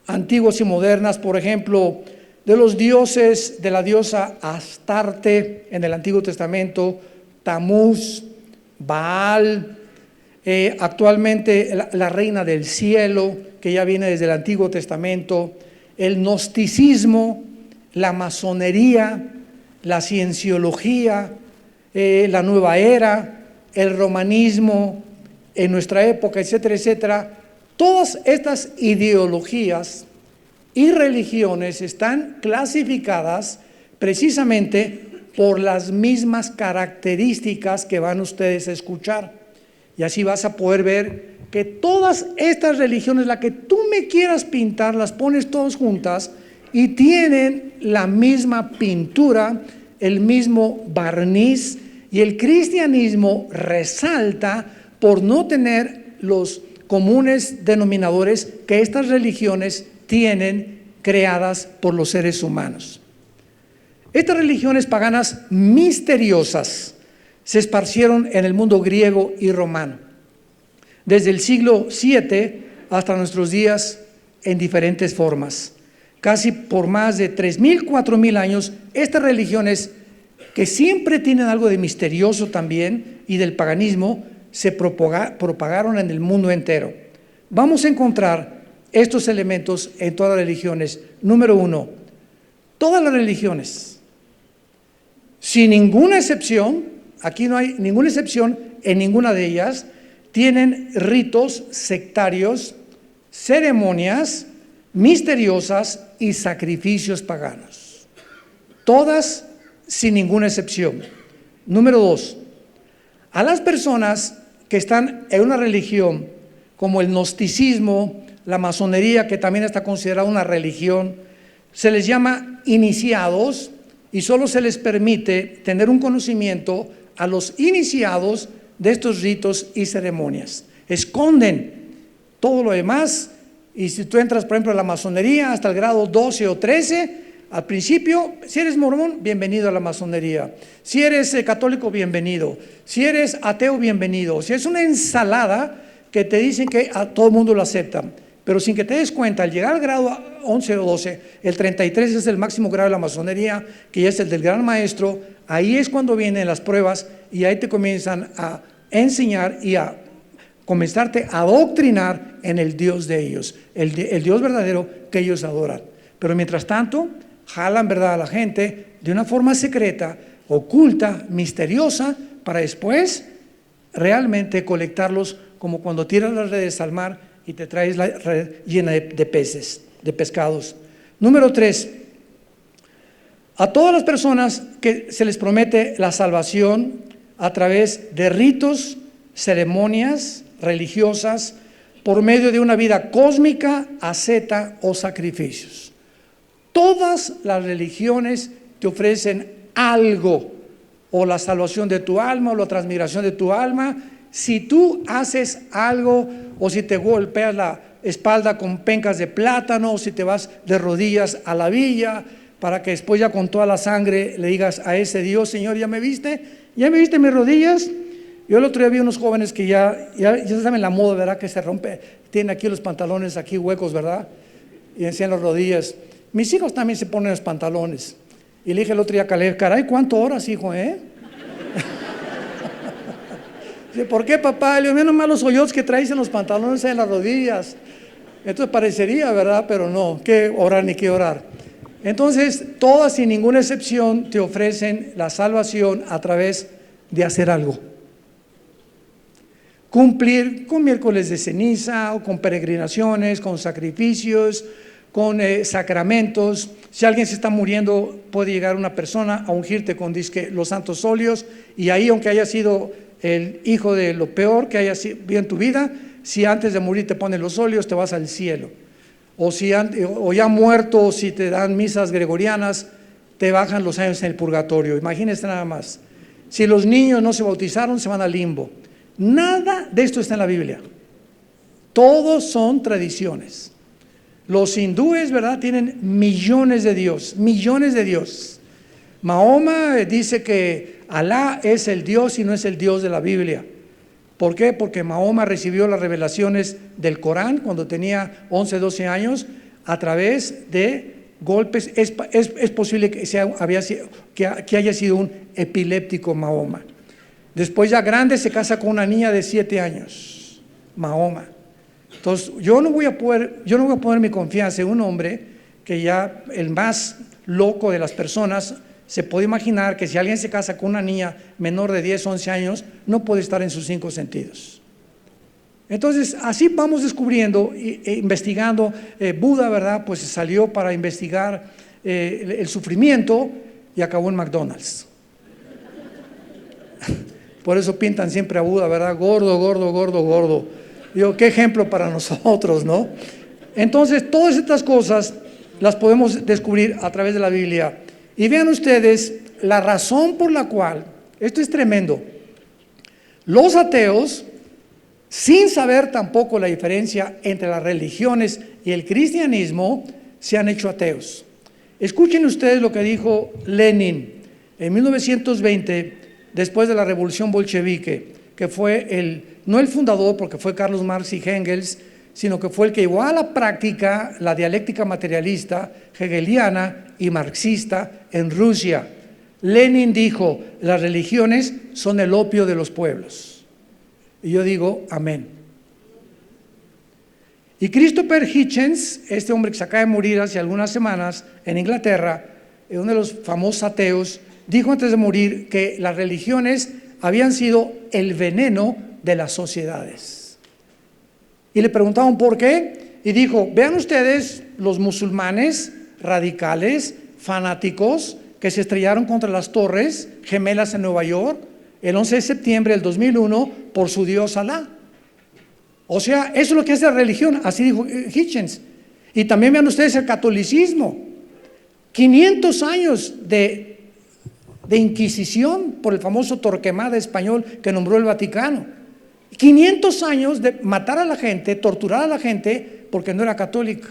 antiguas y modernas, por ejemplo, de los dioses, de la diosa Astarte en el Antiguo Testamento, Tamuz, Baal, actualmente la reina del cielo, que ya viene desde el Antiguo Testamento, el gnosticismo, la masonería, la cienciología, la nueva era, el romanismo en nuestra época, etcétera, etcétera. Todas estas ideologías y religiones están clasificadas precisamente por las mismas características que van ustedes a escuchar. Y así vas a poder ver que todas estas religiones, la que tú me quieras pintar, las pones todas juntas y tienen la misma pintura, el mismo barniz, y el cristianismo resalta por no tener los comunes denominadores que estas religiones tienen creadas por los seres humanos. Estas religiones paganas misteriosas se esparcieron en el mundo griego y romano, desde el siglo VII hasta nuestros días en diferentes formas. Casi por más de 3,000, 4,000 años, estas religiones, que siempre tienen algo de misterioso también y del paganismo, se propagaron en el mundo entero. Vamos a encontrar estos elementos en todas las religiones. Número 1, todas las religiones, sin ninguna excepción, aquí no hay ninguna excepción en ninguna de ellas, tienen ritos sectarios, ceremonias misteriosas y sacrificios paganos. Todas sin ninguna excepción. Número 2, a las personas que están en una religión como el gnosticismo, la masonería, que también está considerada una religión, se les llama iniciados y solo se les permite tener un conocimiento a los iniciados de estos ritos y ceremonias. Esconden todo lo demás, y si tú entras, por ejemplo, a la masonería hasta el grado 12 o 13, al principio, si eres mormón, bienvenido a la masonería. Si eres católico, bienvenido. Si eres ateo, bienvenido. Si es una ensalada que te dicen que a todo el mundo lo aceptan, pero sin que te des cuenta, al llegar al grado 11 o 12, el 33 es el máximo grado de la masonería, que es el del gran maestro. Ahí es cuando vienen las pruebas y ahí te comienzan a enseñar y a comenzarte a adoctrinar en el Dios de ellos, el Dios verdadero que ellos adoran. Pero mientras tanto, jalan, ¿verdad?, a la gente de una forma secreta, oculta, misteriosa, para después realmente colectarlos, como cuando tiras las redes al mar y te traes la red llena de peces, de pescados. Número 3, a todas las personas que se les promete la salvación a través de ritos, ceremonias religiosas, por medio de una vida cósmica, asceta o sacrificios. Todas las religiones te ofrecen algo, o la salvación de tu alma, o la transmigración de tu alma. Si tú haces algo, o si te golpeas la espalda con pencas de plátano, o si te vas de rodillas a la villa, para que después ya con toda la sangre le digas a ese Dios: Señor, ¿ya me viste? ¿Ya me viste mis rodillas? Yo el otro día vi unos jóvenes que ya saben la moda, ¿verdad?, que se rompe, tienen aquí los pantalones, aquí huecos, ¿verdad?, y enseñan las rodillas. Mis hijos también se ponen los pantalones. Y le dije el otro día a Caleb: caray, ¿cuánto horas, hijo, Dice: ¿por qué, papá? Le digo: menos mal los hoyos que traes en los pantalones en las rodillas. Entonces parecería, ¿verdad?, pero no, qué orar ni qué orar. Entonces, todas sin ninguna excepción te ofrecen la salvación a través de hacer algo. Cumplir con miércoles de ceniza, o con peregrinaciones, con sacrificios, con sacramentos. Si alguien se está muriendo, puede llegar una persona a ungirte con los santos óleos, y ahí, aunque haya sido el hijo de lo peor que haya sido en tu vida, si antes de morir te ponen los óleos, te vas al cielo. O ya muerto, si te dan misas gregorianas, te bajan los años en el purgatorio. Imagínense nada más. Si los niños no se bautizaron, se van al limbo. Nada de esto está en la Biblia. Todos son tradiciones. Los hindúes, ¿verdad?, tienen millones de dioses. Mahoma dice que Alá es el Dios y no es el Dios de la Biblia. ¿Por qué? Porque Mahoma recibió las revelaciones del Corán cuando tenía 11, 12 años a través de golpes. Es posible que haya sido un epiléptico Mahoma. Después, ya grande, se casa con una niña de 7 años, Mahoma. Entonces, yo no voy a poner mi confianza en un hombre que ya, el más loco de las personas, se puede imaginar que si alguien se casa con una niña menor de 10, 11 años, no puede estar en sus 5 sentidos. Entonces, así vamos descubriendo e investigando. Buda, ¿verdad?, pues salió para investigar el sufrimiento y acabó en McDonald's. Por eso pintan siempre a Buda, ¿verdad? Gordo, gordo, gordo, gordo. Digo, qué ejemplo para nosotros, ¿no? Entonces, todas estas cosas las podemos descubrir a través de la Biblia. Y vean ustedes la razón por la cual, esto es tremendo, los ateos, sin saber tampoco la diferencia entre las religiones y el cristianismo, se han hecho ateos. Escuchen ustedes lo que dijo Lenin en 1920, después de la revolución bolchevique, que fue no el fundador, porque fue Carlos Marx y Engels, sino que fue el que llevó a la práctica la dialéctica materialista, hegeliana y marxista en Rusia. Lenin dijo, las religiones son el opio de los pueblos. Y yo digo, amén. Y Christopher Hitchens, este hombre que se acaba de morir hace algunas semanas en Inglaterra, uno de los famosos ateos, dijo antes de morir que las religiones habían sido el veneno de las sociedades. Y le preguntaban por qué, y dijo, vean ustedes los musulmanes radicales, fanáticos, que se estrellaron contra las torres gemelas en Nueva York el 11 de septiembre del 2001 por su dios Alá. O sea, eso es lo que hace la religión, así dijo Hitchens. Y también vean ustedes el catolicismo, 500 años de inquisición por el famoso Torquemada español que nombró el Vaticano, 500 años de matar a la gente, torturar a la gente porque no era católica.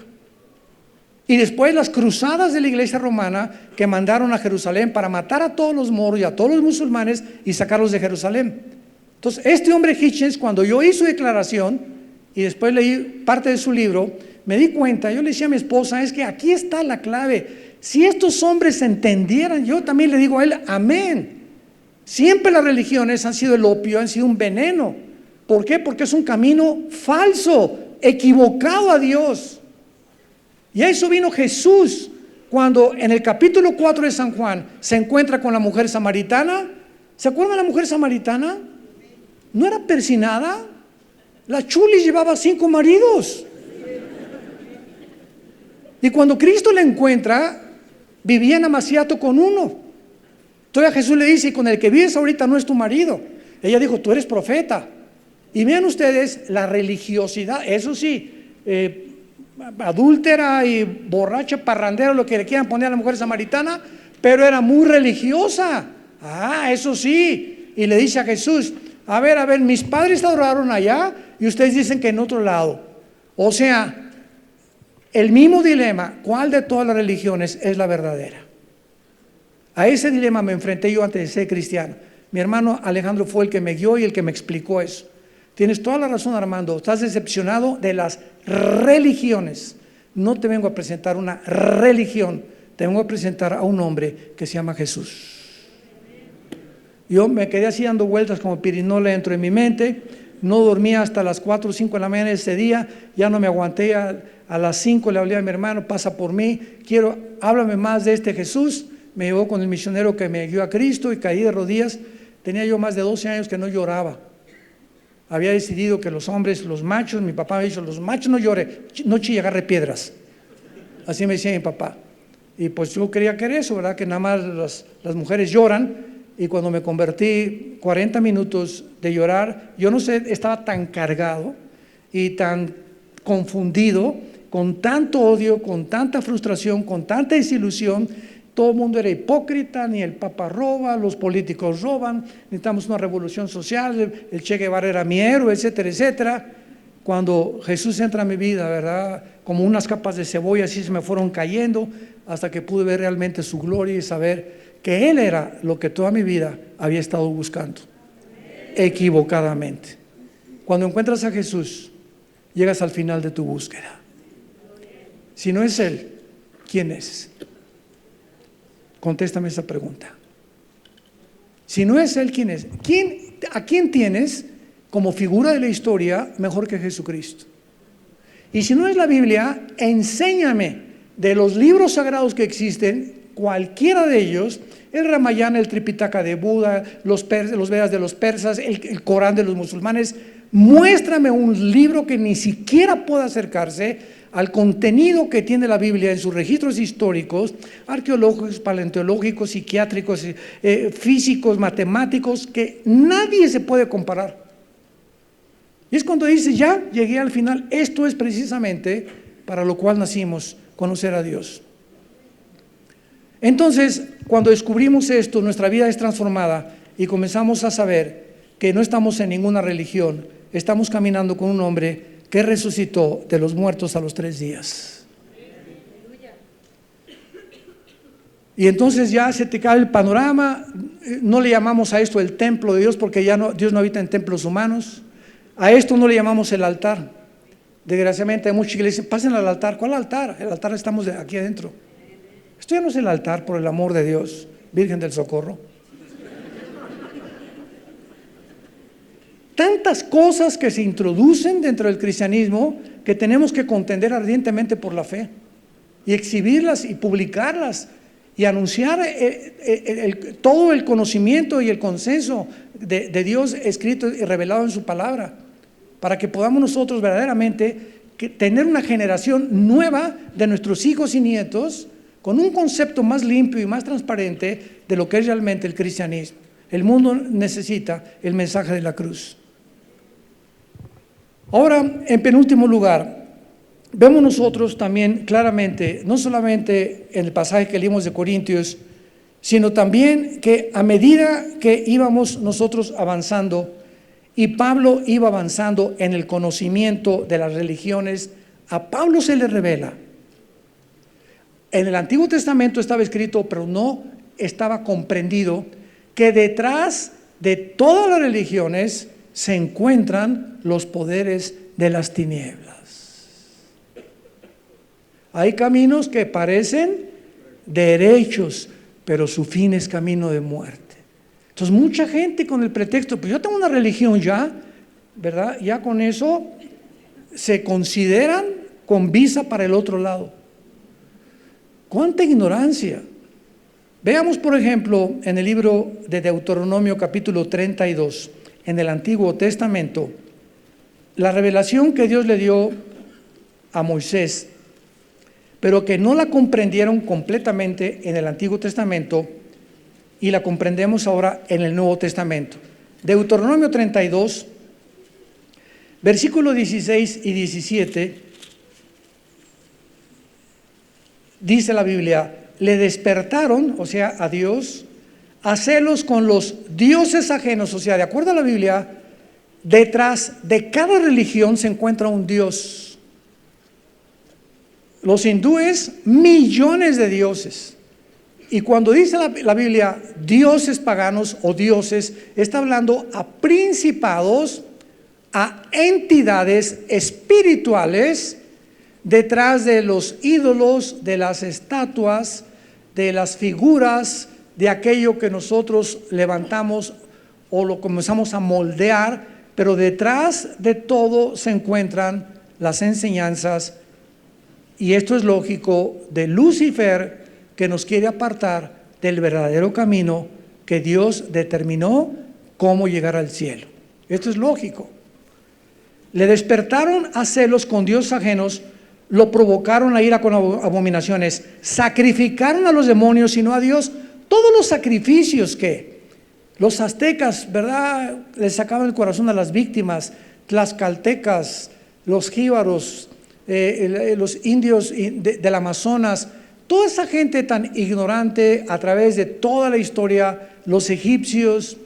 Y después las cruzadas de la iglesia romana que mandaron a Jerusalén para matar a todos los moros y a todos los musulmanes y sacarlos de Jerusalén. Entonces, este hombre Hitchens, cuando yo hice su declaración y después leí parte de su libro, me di cuenta, yo le decía a mi esposa, es que aquí está la clave. Si estos hombres entendieran, yo también le digo a él, amén. Siempre las religiones han sido el opio, han sido un veneno. ¿Por qué? Porque es un camino falso, equivocado a Dios. Y a eso vino Jesús, cuando en el capítulo 4 de San Juan se encuentra con la mujer samaritana. ¿Se acuerdan de la mujer samaritana? ¿No era persinada? La chuli llevaba 5 maridos. Y cuando Cristo la encuentra, vivía en amaciato con uno. Entonces Jesús le dice, con el que vives ahorita no es tu marido. Ella dijo, tú eres profeta. Y vean ustedes la religiosidad, eso sí, adúltera y borracha, parrandera, lo que le quieran poner a la mujer samaritana, pero era muy religiosa. Eso sí. Y le dice a Jesús, a ver, mis padres adoraron allá y ustedes dicen que en otro lado. O sea, el mismo dilema, ¿cuál de todas las religiones es la verdadera? A ese dilema me enfrenté yo antes de ser cristiano. Mi hermano Alejandro fue el que me guió y el que me explicó eso. Tienes toda la razón, Armando, estás decepcionado de las religiones. No te vengo a presentar una religión, te vengo a presentar a un hombre que se llama Jesús. Yo me quedé así dando vueltas como pirinola dentro de mi mente, no dormía hasta las 4 o 5 de la mañana ese día, ya no me aguanté, a las 5 le hablé a mi hermano, pasa por mí, háblame más de este Jesús. Me llevó con el misionero que me guió a Cristo y caí de rodillas. Tenía yo más de 12 años que no lloraba. Había decidido que los hombres, los machos, mi papá me dijo, los machos no lloren, no chille, agarre piedras. Así me decía mi papá. Y pues yo quería eso, ¿verdad? Que nada más las mujeres lloran. Y cuando me convertí, 40 minutos de llorar, yo no sé, estaba tan cargado y tan confundido, con tanto odio, con tanta frustración, con tanta desilusión. Todo el mundo era hipócrita, ni el Papa roba, los políticos roban, necesitamos una revolución social, el Che Guevara era mi héroe, etcétera, etcétera. Cuando Jesús entra a mi vida, ¿verdad? Como unas capas de cebolla así se me fueron cayendo hasta que pude ver realmente su gloria y saber que Él era lo que toda mi vida había estado buscando, equivocadamente. Cuando encuentras a Jesús, llegas al final de tu búsqueda. Si no es Él, ¿quién es? Contéstame esa pregunta. Si no es Él, ¿quién es? ¿A quién tienes como figura de la historia mejor que Jesucristo? Y si no es la Biblia, enséñame de los libros sagrados que existen, cualquiera de ellos, el Ramayana, el Tripitaka de Buda, los Vedas de los persas, el Corán de los musulmanes. Muéstrame un libro que ni siquiera pueda acercarse al contenido que tiene la Biblia en sus registros históricos, arqueológicos, paleontológicos, psiquiátricos, físicos, matemáticos, que nadie se puede comparar. Y es cuando dice, ya llegué al final, esto es precisamente para lo cual nacimos, conocer a Dios. Entonces, cuando descubrimos esto, nuestra vida es transformada y comenzamos a saber que no estamos en ninguna religión, estamos caminando con un hombre que resucitó de los muertos a los 3 días. Y entonces ya se te cae el panorama. No le llamamos a esto el templo de Dios, porque ya no, Dios no habita en templos humanos. A esto no le llamamos el altar. Desgraciadamente hay muchos que le dicen, pasen al altar. ¿Cuál altar? El altar estamos aquí adentro. Esto ya no es el altar, por el amor de Dios, Virgen del Socorro. Tantas cosas que se introducen dentro del cristianismo que tenemos que contender ardientemente por la fe y exhibirlas y publicarlas y anunciar todo el conocimiento y el consenso de Dios escrito y revelado en su palabra, para que podamos nosotros verdaderamente tener una generación nueva de nuestros hijos y nietos con un concepto más limpio y más transparente de lo que es realmente el cristianismo. El mundo necesita el mensaje de la cruz. Ahora, en penúltimo lugar, vemos nosotros también claramente, no solamente en el pasaje que leímos de Corintios, sino también que a medida que íbamos nosotros avanzando, y Pablo iba avanzando en el conocimiento de las religiones, a Pablo se le revela. En el Antiguo Testamento estaba escrito, pero no estaba comprendido, que detrás de todas las religiones se encuentran los poderes de las tinieblas. Hay caminos que parecen derechos, pero su fin es camino de muerte. Entonces mucha gente con el pretexto, pues yo tengo una religión ya, ¿verdad? Ya con eso se consideran con visa para el otro lado. ¡Cuánta ignorancia! Veamos, por ejemplo, en el libro de Deuteronomio capítulo 32, en el Antiguo Testamento, la revelación que Dios le dio a Moisés, pero que no la comprendieron completamente en el Antiguo Testamento y la comprendemos ahora en el Nuevo Testamento. Deuteronomio 32, versículos 16 y 17, dice la Biblia, le despertaron, o sea, a Dios, a celos con los dioses ajenos. O sea, de acuerdo a la Biblia, detrás de cada religión se encuentra un dios. Los hindúes, millones de dioses. Y cuando dice la Biblia dioses paganos o dioses, está hablando a principados, a entidades espirituales detrás de los ídolos, de las estatuas, de las figuras, de aquello que nosotros levantamos o lo comenzamos a moldear, pero detrás de todo se encuentran las enseñanzas, y esto es lógico, de Lucifer, que nos quiere apartar del verdadero camino que Dios determinó cómo llegar al cielo. Esto es lógico. Le despertaron a celos con dioses ajenos, lo provocaron a ira con abominaciones, sacrificaron a los demonios y no a Dios. Todos los sacrificios que los aztecas, ¿verdad?, les sacaban el corazón a las víctimas, tlaxcaltecas, los jíbaros, los indios del Amazonas, toda esa gente tan ignorante a través de toda la historia, los egipcios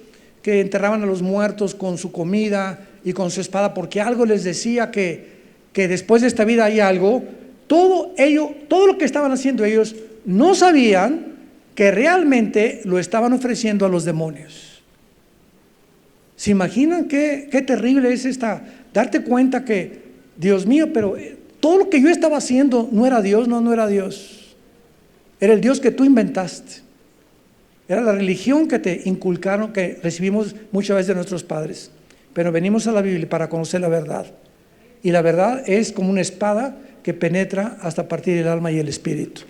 que enterraban a los muertos con su comida y con su espada, porque algo les decía que después de esta vida hay algo. Todo lo que estaban haciendo ellos, no sabían que realmente lo estaban ofreciendo a los demonios. ¿Se imaginan qué terrible es darte cuenta que, Dios mío, pero todo lo que yo estaba haciendo no era Dios? No era Dios. Era el Dios que tú inventaste. Era la religión que te inculcaron, que recibimos muchas veces de nuestros padres. Pero venimos a la Biblia para conocer la verdad. Y la verdad es como una espada que penetra hasta partir el alma y el espíritu.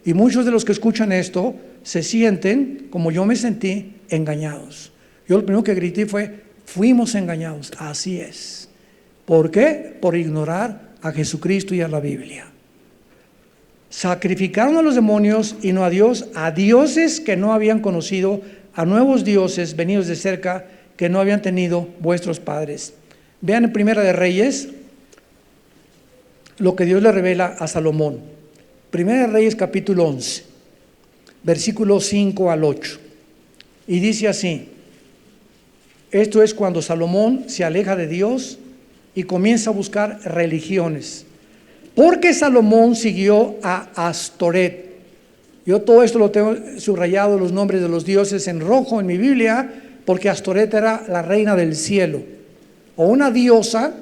Y muchos de los que escuchan esto se sienten, como yo me sentí, engañados. Yo lo primero que grité fue, fuimos engañados. Así es. ¿Por qué? Por ignorar a Jesucristo y a la Biblia. Sacrificaron a los demonios y no a Dios, a dioses que no habían conocido, a nuevos dioses venidos de cerca que no habían tenido vuestros padres. Vean en Primera de Reyes lo que Dios le revela a Salomón. Primera de Reyes capítulo 11, versículos 5 al 8. Y dice así: esto es cuando Salomón se aleja de Dios y comienza a buscar religiones. Porque Salomón siguió a Astoret. Yo todo esto lo tengo subrayado, los nombres de los dioses en rojo en mi Biblia, porque Astoret era la reina del cielo, o una diosa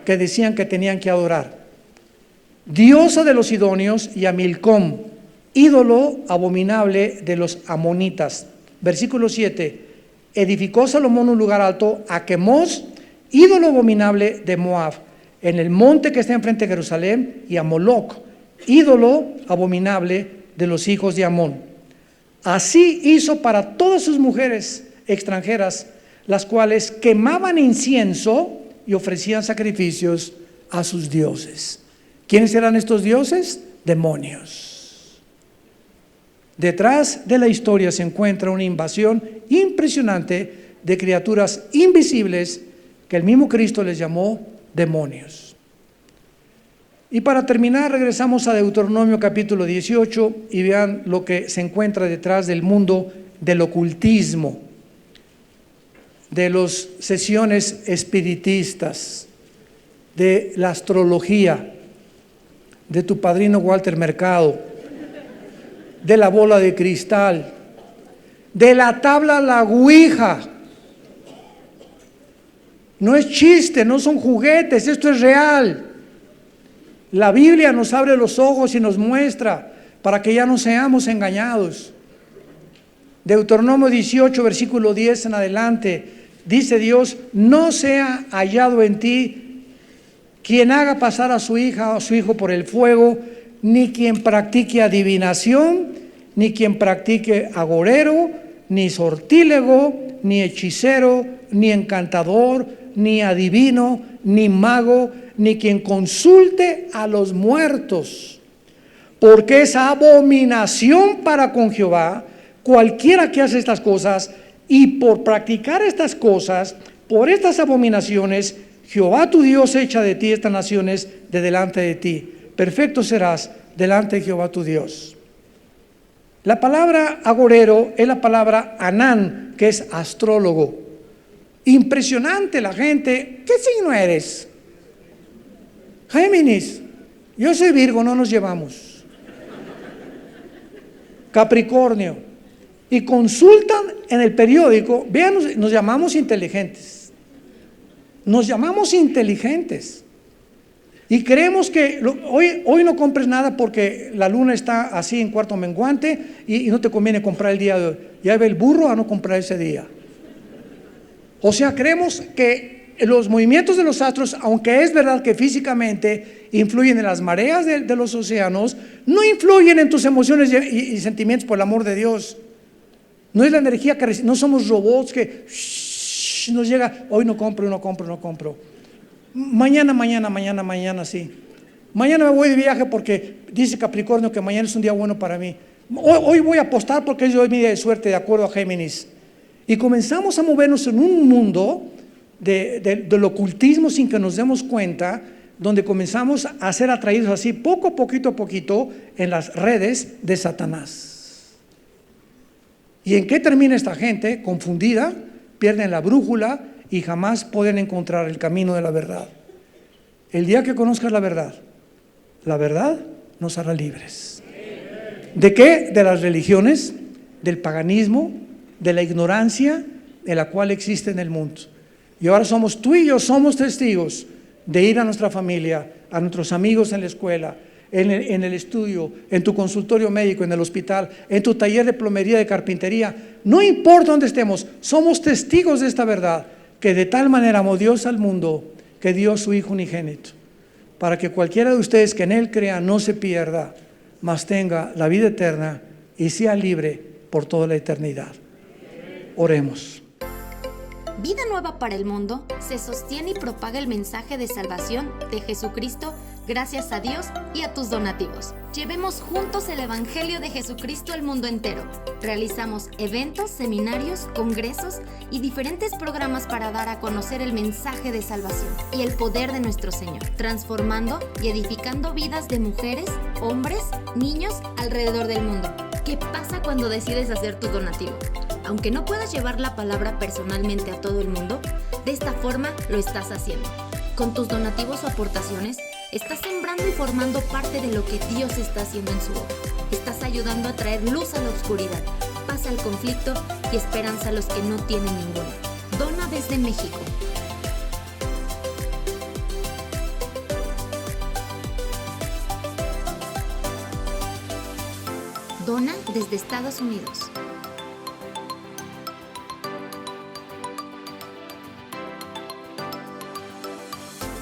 que decían que tenían que adorar. Diosa de los sidonios, y a Milcom, ídolo abominable de los amonitas. Versículo 7. Edificó Salomón un lugar alto a Quemos, ídolo abominable de Moab, en el monte que está enfrente de Jerusalén, y a Moloc, ídolo abominable de los hijos de Amón. Así hizo para todas sus mujeres extranjeras, las cuales quemaban incienso y ofrecían sacrificios a sus dioses. ¿Quiénes eran estos dioses? Demonios. Detrás de la historia se encuentra una invasión impresionante de criaturas invisibles que el mismo Cristo les llamó demonios. Y para terminar, regresamos a Deuteronomio capítulo 18 y vean lo que se encuentra detrás del mundo del ocultismo, de las sesiones espiritistas, de la astrología, de tu padrino Walter Mercado, de la bola de cristal, de la tabla la ouija. No es chiste, no son juguetes, esto es real. La Biblia nos abre los ojos y nos muestra para que ya no seamos engañados. Deuteronomio 18, versículo 10 en adelante, dice Dios: no sea hallado en ti quien haga pasar a su hija o a su hijo por el fuego, ni quien practique adivinación, ni quien practique agorero, ni sortílego, ni hechicero, ni encantador, ni adivino, ni mago, ni quien consulte a los muertos, porque es abominación para con Jehová cualquiera que hace estas cosas, y por practicar estas cosas, por estas abominaciones, Jehová tu Dios echa de ti estas naciones de delante de ti. Perfecto serás delante de Jehová tu Dios. La palabra agorero es la palabra anán, que es astrólogo. Impresionante la gente. ¿Qué signo eres? Géminis. Yo soy Virgo, no nos llevamos. Capricornio. Y consultan en el periódico. Vean, nos llamamos inteligentes. Nos llamamos inteligentes. Y creemos que hoy no compres nada porque la luna está así en cuarto menguante y no te conviene comprar el día de hoy. Ya ve el burro a no comprar ese día. O sea, creemos que los movimientos de los astros, aunque es verdad que físicamente influyen en las mareas de los océanos, no influyen en tus emociones y sentimientos, por el amor de Dios. No es la energía que no somos robots que nos llega, hoy no compro. Mañana sí. Mañana me voy de viaje porque dice Capricornio que mañana es un día bueno para mí. Hoy voy a apostar porque es hoy mi día de suerte, de acuerdo a Géminis. Y comenzamos a movernos en un mundo del ocultismo sin que nos demos cuenta, donde comenzamos a ser atraídos así poquito a poquito en las redes de Satanás. ¿Y en qué termina esta gente? Confundida, pierden la brújula y jamás pueden encontrar el camino de la verdad. El día que conozcas la verdad nos hará libres. ¿De qué? De las religiones, del paganismo, de la ignorancia de la cual existe en el mundo. Y ahora tú y yo somos testigos de ir a nuestra familia, a nuestros amigos en la escuela, en el estudio, en tu consultorio médico, en el hospital, en tu taller de plomería, de carpintería. No importa dónde estemos, somos testigos de esta verdad, que de tal manera amó Dios al mundo que dio a su Hijo unigénito, para que cualquiera de ustedes que en Él crea no se pierda, mas tenga la vida eterna y sea libre por toda la eternidad. Oremos. Vida Nueva para el Mundo se sostiene y propaga el mensaje de salvación de Jesucristo gracias a Dios y a tus donativos. Llevemos juntos el Evangelio de Jesucristo al mundo entero. Realizamos eventos, seminarios, congresos y diferentes programas para dar a conocer el mensaje de salvación y el poder de nuestro Señor, transformando y edificando vidas de mujeres, hombres, niños alrededor del mundo. ¿Qué pasa cuando decides hacer tu donativo? Aunque no puedas llevar la palabra personalmente a todo el mundo, de esta forma lo estás haciendo. Con tus donativos o aportaciones, estás sembrando y formando parte de lo que Dios está haciendo en su obra. Estás ayudando a traer luz a la oscuridad, paz al conflicto y esperanza a los que no tienen ninguna. Dona desde México. Dona desde Estados Unidos.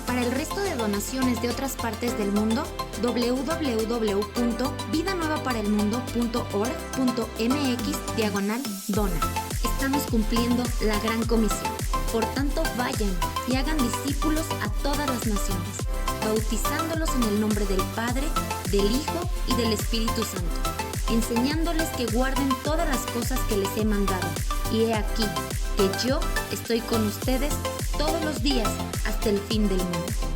Para el resto de donaciones de otras partes del mundo, www.vidanuevaparelmundo.org.mx/dona. Estamos cumpliendo la gran comisión. Por tanto, vayan y hagan discípulos a todas las naciones, bautizándolos en el nombre del Padre, del Hijo y del Espíritu Santo, enseñándoles que guarden todas las cosas que les he mandado. Y he aquí que yo estoy con ustedes todos los días hasta el fin del mundo.